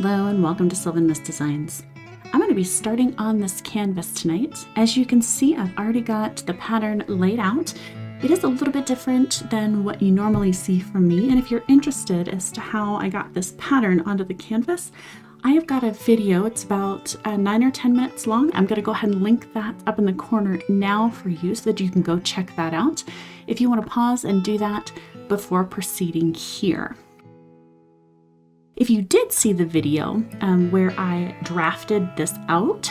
Hello and welcome to Sylvan Mist Designs. I'm going to be starting on this canvas tonight. As you can see, I've already got the pattern laid out. It is a little bit different than what you normally see from me, and if you're interested as to how I got this pattern onto the canvas, I have got a video. It's about 9 or 10 minutes long. I'm going to go ahead and link that up in the corner now for you so that you can go check that out if you want to pause and do that before proceeding here. If you did see the video where I drafted this out,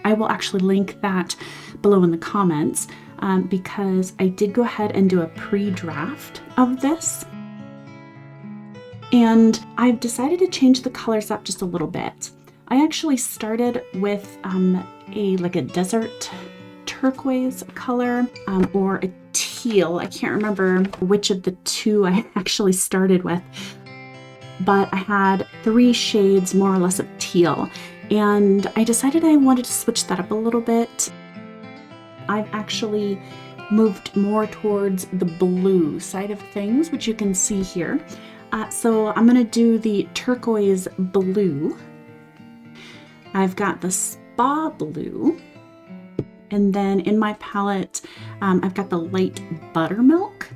I will actually link that below in the comments because I did go ahead and do a pre-draft of this. And I've decided to change the colors up just a little bit. I actually started with a desert turquoise color or a teal. I can't remember which of the two I actually started with, but I had 3 shades more or less of teal, and I decided I wanted to switch that up a little bit. I've actually moved more towards the blue side of things, which you can see here. So I'm going to do the turquoise blue. I've got the spa blue, and then in my palette I've got the light buttermilk.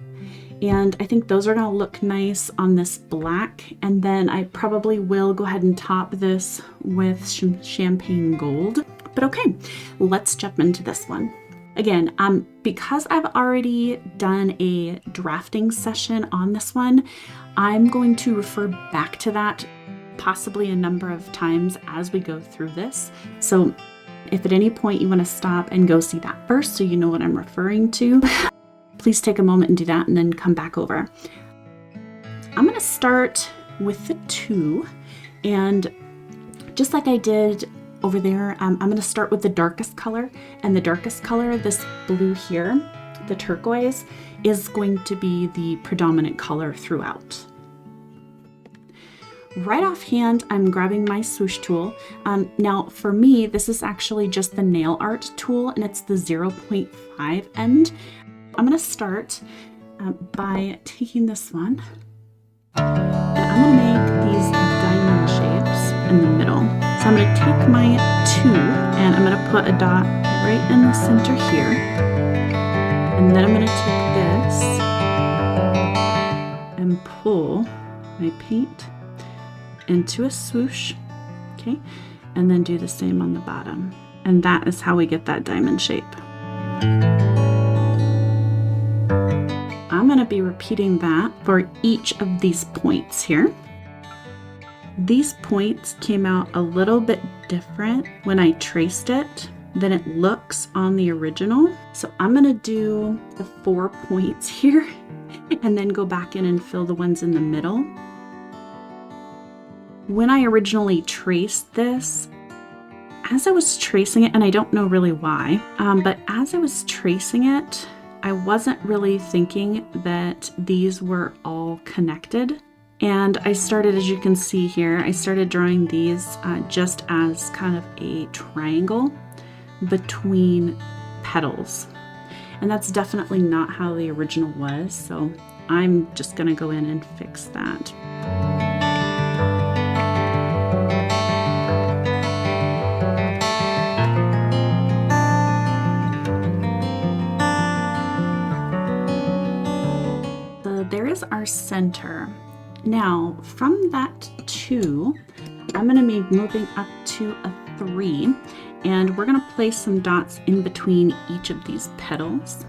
And I think those are going to look nice on this black. And then I probably will go ahead and top this with some champagne gold. But okay, let's jump into this one. Again, because I've already done a drafting session on this one, I'm going to refer back to that possibly a number of times as we go through this. So if at any point you want to stop and go see that first so you know what I'm referring to, please take a moment and do that and then come back over. I'm going to start with the 2, and just like I did over there, I'm going to start with the darkest color, and the darkest color, this blue here, the turquoise, is going to be the predominant color throughout. Right offhand, I'm grabbing my swoosh tool. Now for me, this is actually just the nail art tool, and it's the 0.5 end. I'm going to start by taking this one, and I'm going to make these diamond shapes in the middle. So I'm going to take my 2 and I'm going to put a dot right in the center here, and then I'm going to take this and pull my paint into a swoosh, okay, and then do the same on the bottom, and that is how we get that diamond shape. I'm going to be repeating that for each of these points here. These points came out a little bit different when I traced it than it looks on the original. So I'm going to do the 4 points here and then go back in and fill the ones in the middle. When I originally traced this, as I was tracing it, and I don't know really why, but as I was tracing it, I wasn't really thinking that these were all connected. And I started, as you can see here, I started drawing these just as kind of a triangle between petals. And that's definitely not how the original was. So I'm just gonna go in and fix that. There is our center. Now from that 2, I'm going to be moving up to a 3, and we're going to place some dots in between each of these petals.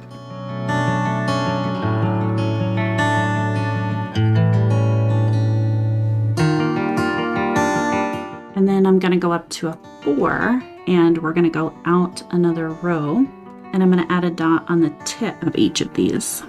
And then I'm going to go up to a 4, and we're going to go out another row, and I'm going to add a dot on the tip of each of these.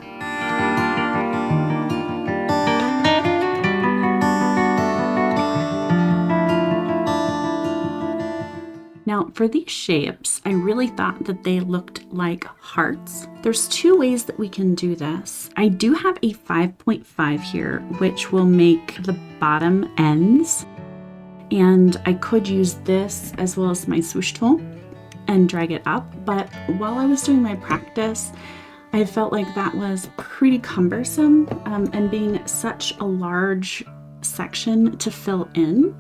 Now for these shapes, I really thought that they looked like hearts. There's 2 ways that we can do this. I do have a 5.5 here, which will make the bottom ends. And I could use this as well as my swoosh tool and drag it up. But while I was doing my practice, I felt like that was pretty cumbersome. And being such a large section to fill in,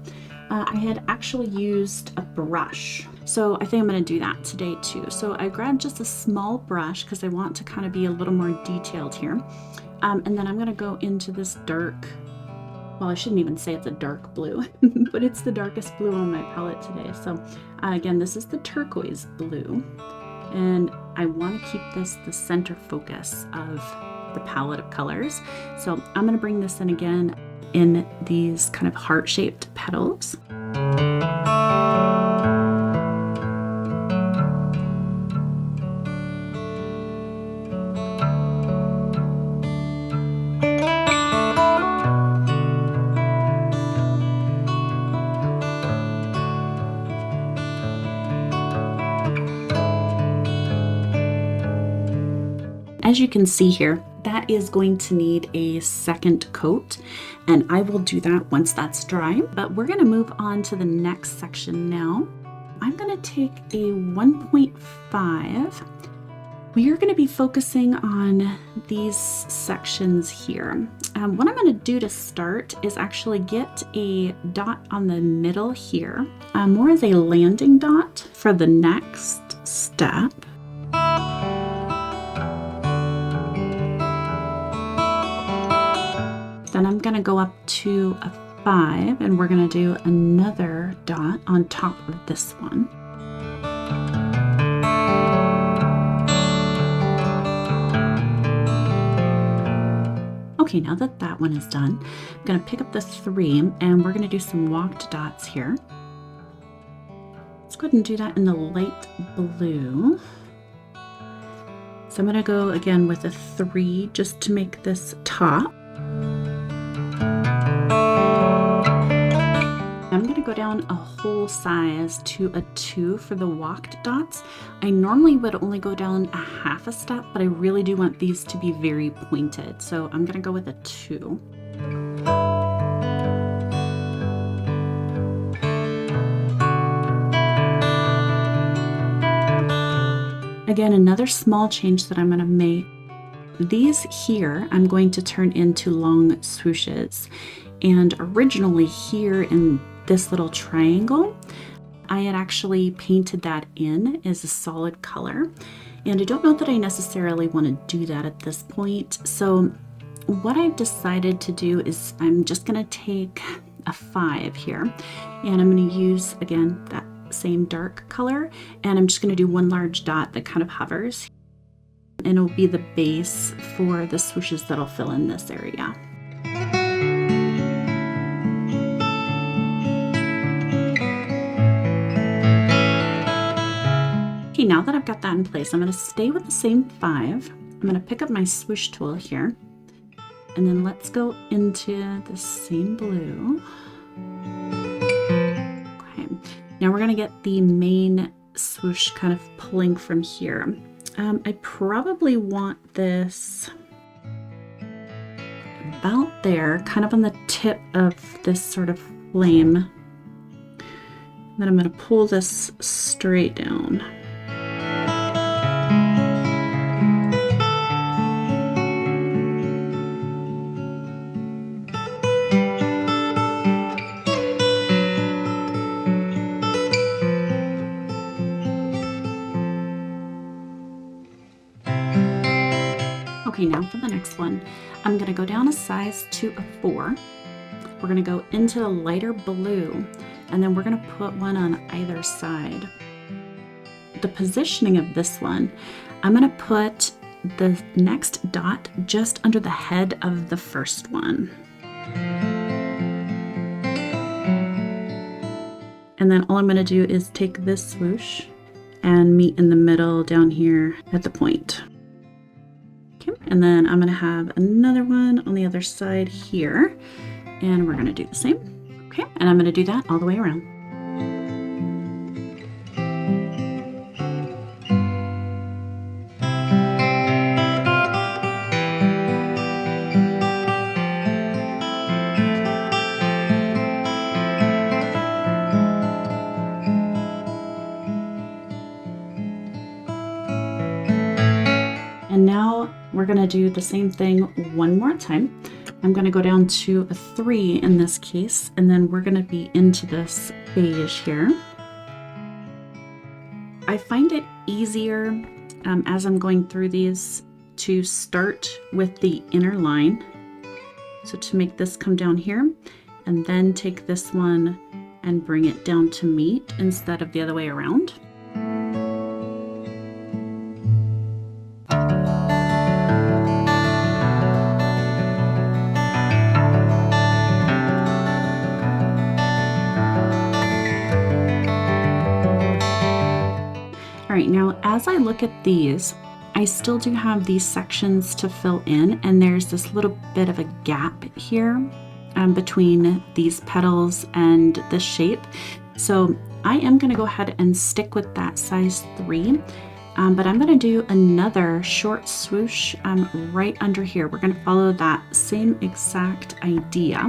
I had actually used a brush. So I think I'm going to do that today too. So I grabbed just a small brush because I want to kind of be a little more detailed here. And then I'm going to go into this dark, well, I shouldn't even say it's a dark blue, but it's the darkest blue on my palette today. So again, this is the turquoise blue, and I want to keep this the center focus of the palette of colors. So I'm going to bring this in again in these kind of heart-shaped petals. As you can see here, that is going to need a second coat, and I will do that once that's dry. But we're going to move on to the next section now. I'm going to take a 1.5. We are going to be focusing on these sections here. What I'm going to do to start is actually get a dot on the middle here, more as a landing dot for the next step. Then I'm going to go up to a 5, and we're going to do another dot on top of this one. Okay, now that that one is done, I'm going to pick up the 3, and we're going to do some walked dots here. Let's go ahead and do that in the light blue. So I'm going to go again with a 3 just to make this top. I'm going to go down a whole size to a 2 for the walked dots. I normally would only go down a half a step, but I really do want these to be very pointed. So I'm going to go with a 2. Again, another small change that I'm going to make. These here, I'm going to turn into long swooshes. And originally here in this little triangle, I had actually painted that in as a solid color. And I don't know that I necessarily want to do that at this point. So what I've decided to do is I'm just going to take a 5 here, and I'm going to use, again, that same dark color, and I'm just going to do one large dot that kind of hovers. And it'll be the base for the swooshes that'll fill in this area. Okay, now that I've got that in place, I'm going to stay with the same 5. I'm going to pick up my swoosh tool here, and then let's go into the same blue. Okay, now we're going to get the main swoosh kind of pulling from here. I probably want this about there, kind of on the tip of this sort of flame. Then I'm going to pull this straight down. Okay, now for the next one, I'm going to go down a size to a 4. We're going to go into the lighter blue, and then we're going to put one on either side. The positioning of this one, I'm going to put the next dot just under the head of the first one. And then all I'm going to do is take this swoosh and meet in the middle down here at the point. And then I'm going to have another one on the other side here, and we're going to do the same. Okay, and I'm going to do that all the way around. And now we're we're gonna do the same thing one more time. I'm gonna go down to a 3 in this case, and then we're gonna be into this beige here. I find it easier as I'm going through these to start with the inner line. So to make this come down here, and then take this one and bring it down to meet instead of the other way around. All right, now as I look at these, I still do have these sections to fill in, and there's this little bit of a gap here between these petals and the shape. So I am going to go ahead and stick with that size 3, but I'm going to do another short swoosh right under here. We're going to follow that same exact idea.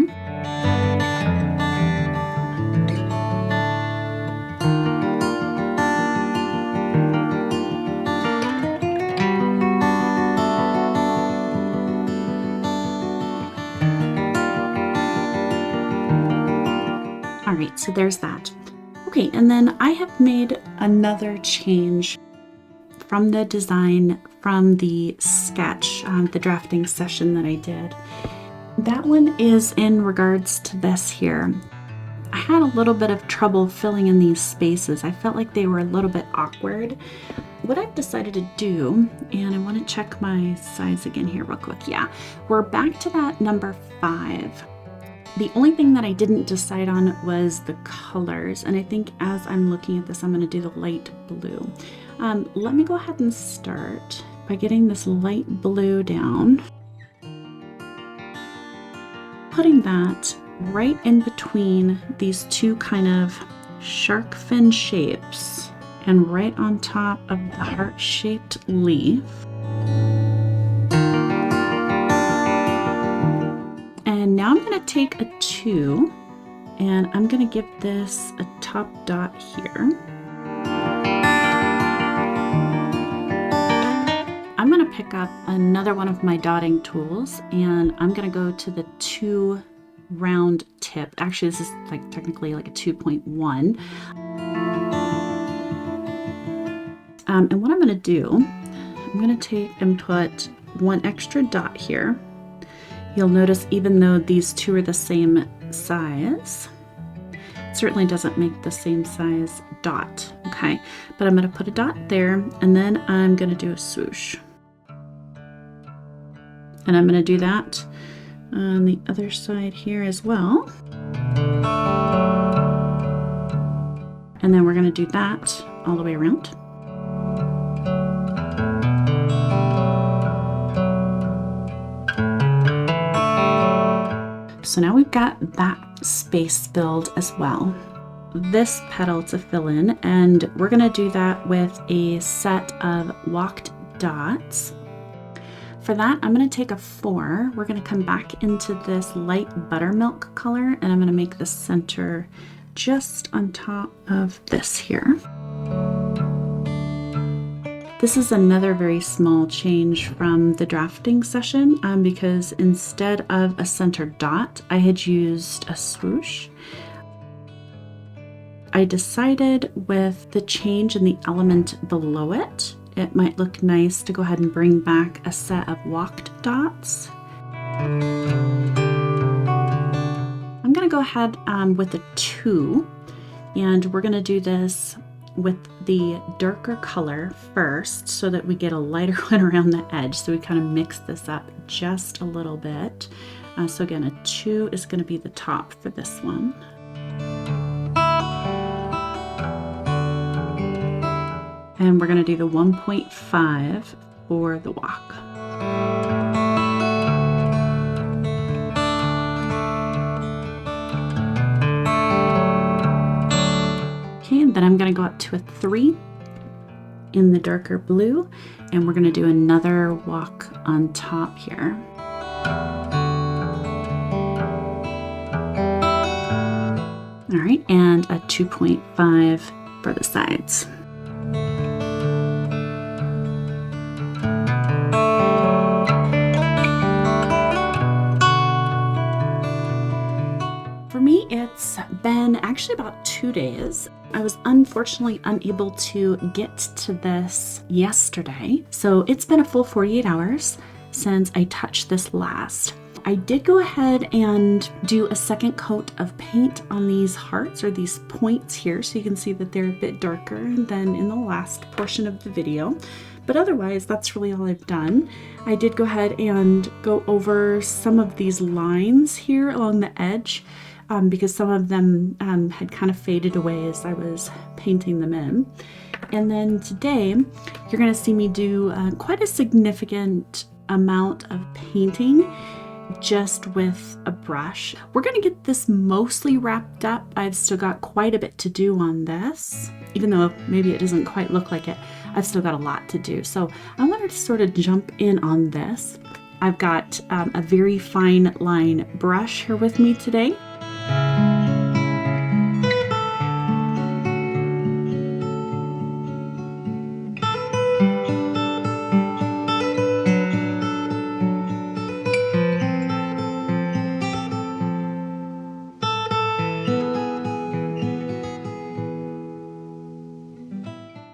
All right, so there's that. Okay, and then I have made another change from the design from the sketch, the drafting session that I did. That one is in regards to this here. I had a little bit of trouble filling in these spaces. I felt like they were a little bit awkward. What I've decided to do, and I want to check my size again here real quick. Yeah, we're back to that number 5. The only thing that I didn't decide on was the colors, and I think as I'm looking at this, I'm going to do the light blue. Let me go ahead and start by getting this light blue down, putting that right in between these two kind of shark fin shapes and right on top of the heart-shaped leaf. And now I'm going to take a 2 and I'm going to give this a top dot here. I'm going to pick up another one of my dotting tools and I'm going to go to the 2 round tip. Actually, this is like technically like a 2.1. And what I'm going to do, I'm going to take and put one extra dot here. You'll notice even though these two are the same size, it certainly doesn't make the same size dot, okay? But I'm going to put a dot there, and then I'm going to do a swoosh. And I'm going to do that on the other side here as well. And then we're going to do that all the way around. So now we've got that space filled as well. This petal to fill in, and we're going to do that with a set of walked dots. For that, I'm going to take a 4. We're going to come back into this light buttermilk color, and I'm going to make the center just on top of this here. This is another very small change from the drafting session because instead of a center dot, I had used a swoosh. I decided with the change in the element below it, it might look nice to go ahead and bring back a set of walked dots. I'm going to go ahead with a 2, and we're going to do this with the darker color first so that we get a lighter one around the edge. So we kind of mix this up just a little bit. So again, a 2 is going to be the top for this one. And we're going to do the 1.5 for the walk. Okay, and then I'm going to go up to a 3 in the darker blue, and we're going to do another walk on top here. All right, and a 2.5 for the sides. For me, it's been actually about 2 days. I was unfortunately unable to get to this yesterday, so it's been a full 48 hours since I touched this last. I did go ahead and do a second coat of paint on these hearts, or these points here, so you can see that they're a bit darker than in the last portion of the video. But otherwise, that's really all I've done. I did go ahead and go over some of these lines here along the edge because some of them had kind of faded away as I was painting them in. And then today, you're gonna see me do quite a significant amount of painting just with a brush. We're gonna get this mostly wrapped up. I've still got quite a bit to do on this, even though maybe it doesn't quite look like it. I've still got a lot to do. So I wanted to sort of jump in on this. I've got a very fine line brush here with me today.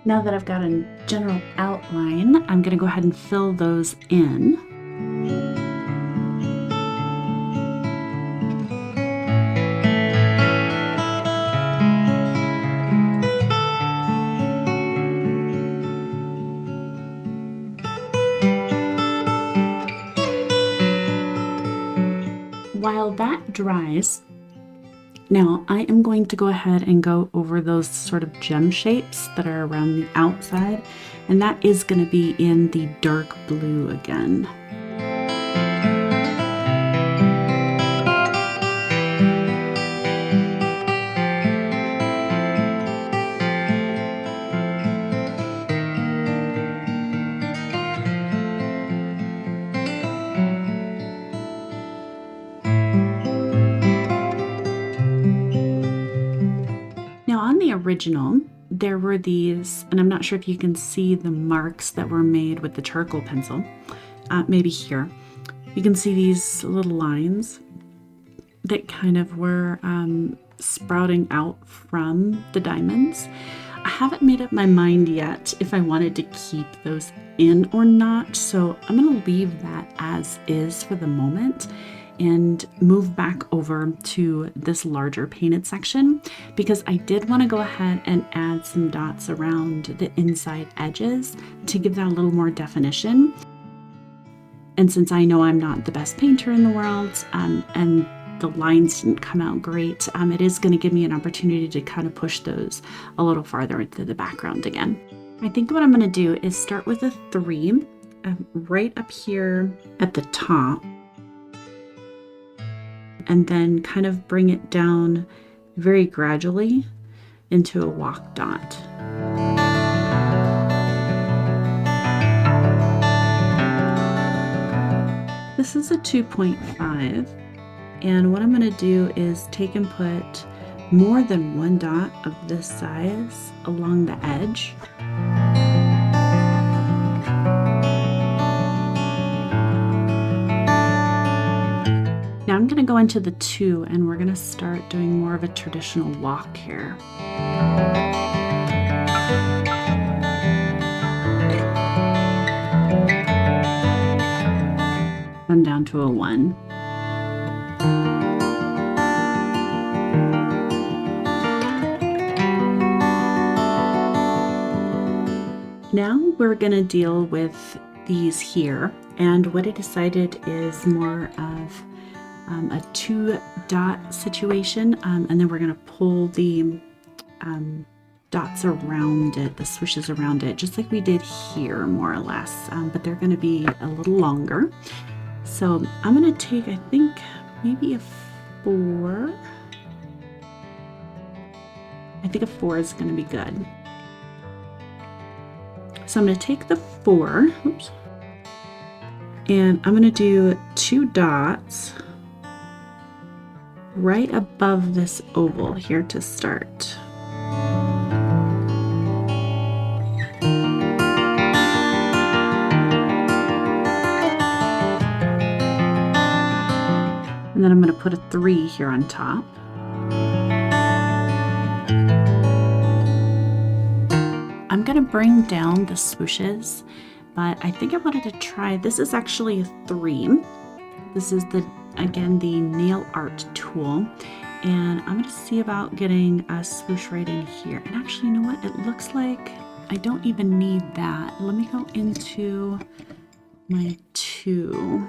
Now that I've got a general outline, I'm going to go ahead and fill those in. While that dries, now I am going to go ahead and go over those sort of gem shapes that are around the outside, and that is going to be in the dark blue again. Original, there were these, and I'm not sure if you can see the marks that were made with the charcoal pencil. Maybe here. You can see these little lines that kind of were sprouting out from the diamonds. I haven't made up my mind yet if I wanted to keep those in or not, so I'm going to leave that as is for the moment and move back over to this larger painted section because I did want to go ahead and add some dots around the inside edges to give that a little more definition. And since I know I'm not the best painter in the world and the lines didn't come out great, it is going to give me an opportunity to kind of push those a little farther into the background again. I think what I'm going to do is start with a 3 right up here at the top, and then kind of bring it down very gradually into a walk dot. This is a 2.5, and what I'm going to do is take and put more than one dot of this size along the edge. Now I'm going to go into the 2 and we're going to start doing more of a traditional walk here. I'm down to a 1. Now we're going to deal with these here, and what I decided is more of a 2 dot situation, and then we're going to pull the dots around it, the swooshes around it, just like we did here more or less, but they're going to be a little longer. So I'm going to take, I think, maybe a 4. I think a 4 is going to be good. So I'm going to take the 4, oops, and I'm going to do 2 dots right above this oval here to start. And then I'm going to put a 3 here on top. I'm gonna bring down the swooshes, but I think I wanted to try, this is actually a 3. This is again, the nail art tool. And I'm gonna see about getting a swoosh right in here. And actually, you know what? It looks like I don't even need that. Let me go into my 2.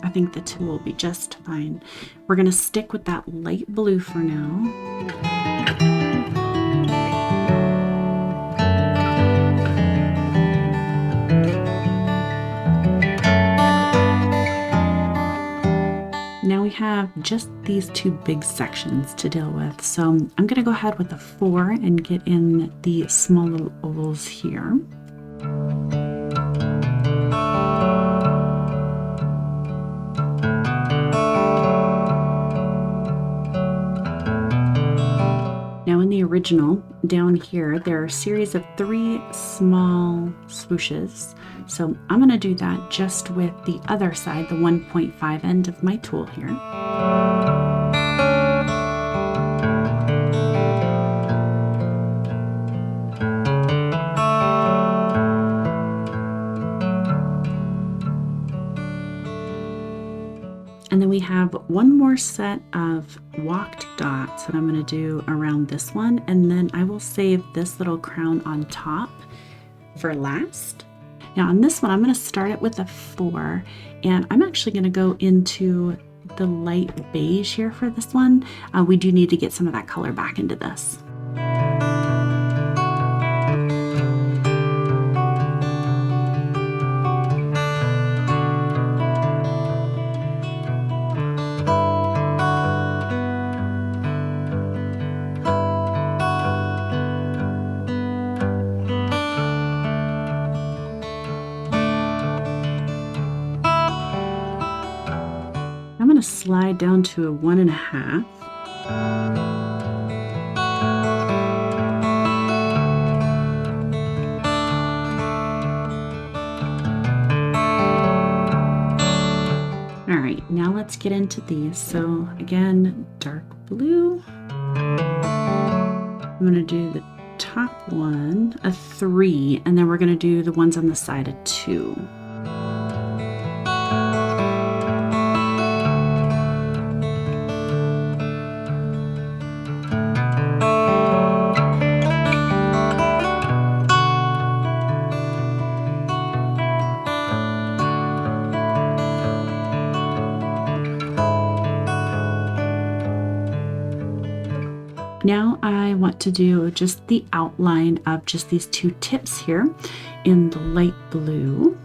I think the 2 will be just fine. We're gonna stick with that light blue for now. Now we have just these 2 big sections to deal with. So I'm gonna go ahead with a 4 and get in the small little ovals here. Now in the original, down here, there are a series of 3 small swooshes. So I'm going to do that just with the other side, the 1.5 end of my tool here. And then we have one more set of walked dots that I'm going to do around this one, and then I will save this little crown on top for last. Now on this one, I'm going to start it with a 4, and I'm actually going to go into the light beige here for this one. We do need to get some of that color back into this. I'm going to slide down to a 1.5. All right, now let's get into these. So again, dark blue. I'm going to do the top one, a 3, and then we're going to do the ones on the side, a 2. Now I want to do just the outline of just these 2 tips here in the light blue.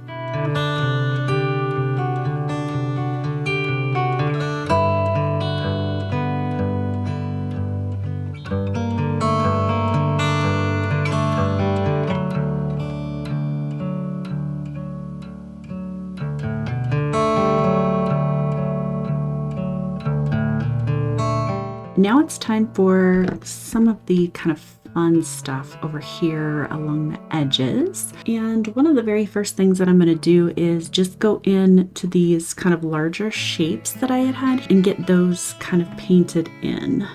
Now it's time for some of the kind of fun stuff over here along the edges. And one of the very first things that I'm going to do is just go into these kind of larger shapes that I had and get those kind of painted in.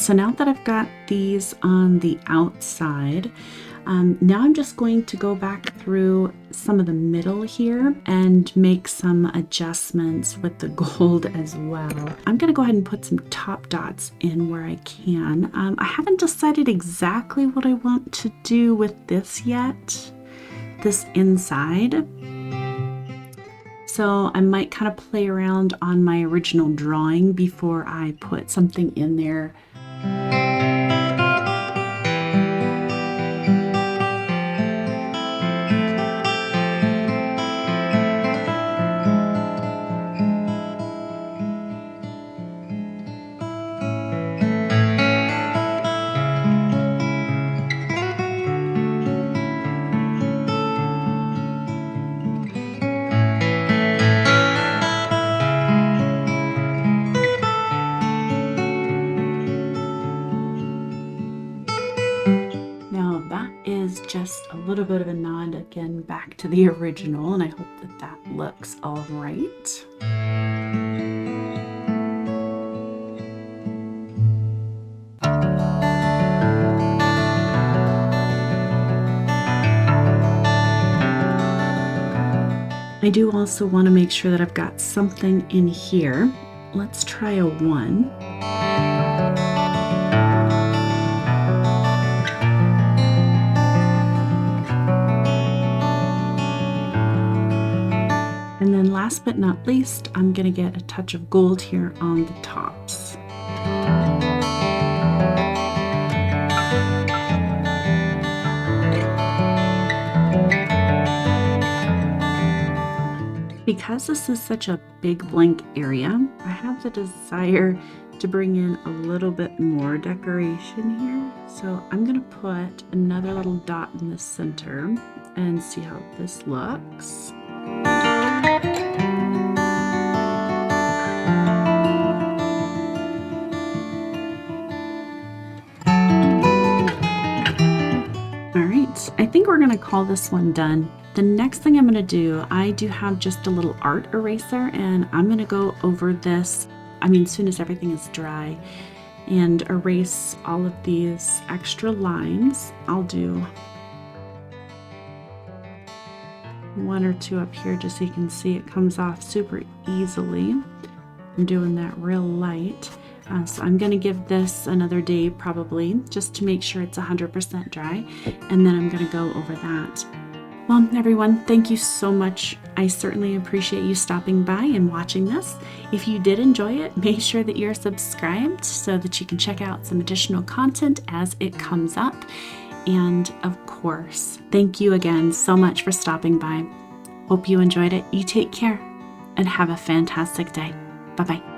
so now that I've got these on the outside, now I'm just going to go back through some of the middle here and make some adjustments with the gold as well. I'm going to go ahead and put some top dots in where I can. I haven't decided exactly what I want to do with this yet, this inside. So I might kind of play around on my original drawing before I put something in there. Just a little bit of a nod again back to the original, and I hope that that looks all right. I do also want to make sure that I've got something in here. Let's try a 1. And then last but not least, I'm going to get a touch of gold here on the tops. Because this is such a big blank area, I have the desire to bring in a little bit more decoration here. So I'm going to put another little dot in the center and see how this looks. I think we're going to call this one done. The next thing I'm going to do, I do have just a little art eraser, and I'm going to go over this, as soon as everything is dry, and erase all of these extra lines. I'll do 1 or 2 up here just so you can see it comes off super easily. I'm doing that real light. So I'm going to give this another day probably, just to make sure it's 100% dry, and then I'm going to go over that. Well, everyone, thank you so much. I certainly appreciate you stopping by and watching this. If you did enjoy it, make sure that you're subscribed so that you can check out some additional content as it comes up. And of course, thank you again so much for stopping by. Hope you enjoyed it. You take care and have a fantastic day. Bye-bye.